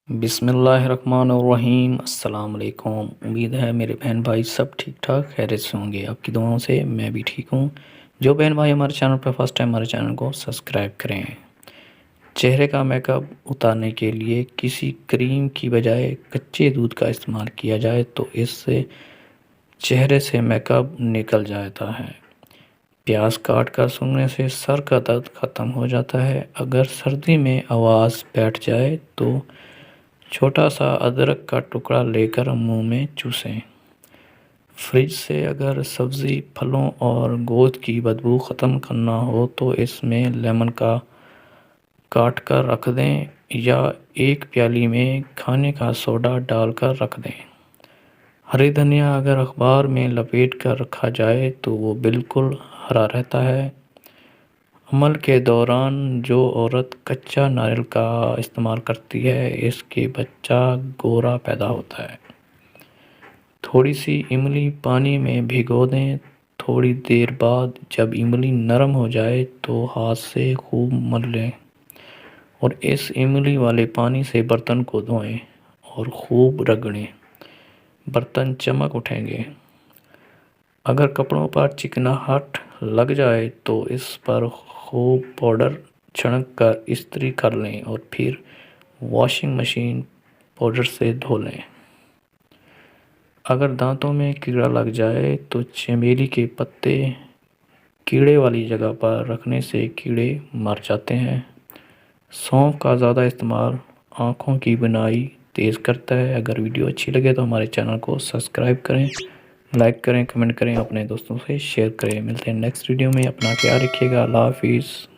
بسم اللہ الرحمن الرحیم۔ السلام علیکم۔ امید ہے میرے بہن بھائی سب ٹھیک ٹھاک خیریت سے ہوں گے۔ آپ کی دعاؤں سے میں بھی ٹھیک ہوں۔ جو بہن بھائی ہمارے چینل پہ فرسٹ ٹائم ہمارے چینل کو سبسکرائب کریں۔ چہرے کا میک اپ اتارنے کے لیے کسی کریم کی بجائے کچے دودھ کا استعمال کیا جائے تو اس سے چہرے سے میک اپ نکل جاتا ہے۔ پیاز کاٹ کر سونگھنے سے سر کا درد ختم ہو جاتا ہے۔ اگر سردی میں آواز بیٹھ جائے تو چھوٹا سا ادرک کا ٹکڑا لے کر منہ میں چوسیں۔ فریج سے اگر سبزی، پھلوں اور گوشت کی بدبو ختم کرنا ہو تو اس میں لیمن کا کاٹ کر رکھ دیں یا ایک پیالی میں کھانے کا سوڈا ڈال کر رکھ دیں۔ ہری دھنیا اگر اخبار میں لپیٹ کر رکھا جائے تو وہ بالکل ہرا رہتا ہے۔ حمل کے دوران جو عورت کچا ناریل کا استعمال کرتی ہے اس کے بچہ گورا پیدا ہوتا ہے۔ تھوڑی سی املی پانی میں بھگو دیں۔ تھوڑی دیر بعد جب املی نرم ہو جائے تو ہاتھ سے خوب مل لیں اور اس املی والے پانی سے برتن کو دھوئیں اور خوب رگڑیں۔ برتن چمک اٹھیں گے۔ اگر کپڑوں پر چکناہٹ لگ جائے تو اس پر خوب پاؤڈر چھڑک کر استری کر لیں اور پھر واشنگ مشین پاؤڈر سے دھو لیں۔ اگر دانتوں میں کیڑا لگ جائے تو چمیلی کے پتے کیڑے والی جگہ پر رکھنے سے کیڑے مر جاتے ہیں۔ سونف کا زیادہ استعمال آنکھوں کی بینائی تیز کرتا ہے۔ اگر ویڈیو اچھی لگے تو ہمارے چینل کو سبسکرائب کریں، لائک کریں، کمنٹ کریں، اپنے دوستوں سے شیئر کریں۔ ملتے ہیں نیکسٹ ویڈیو میں۔ اپنا خیال رکھیے گا۔ اللہ حافظ۔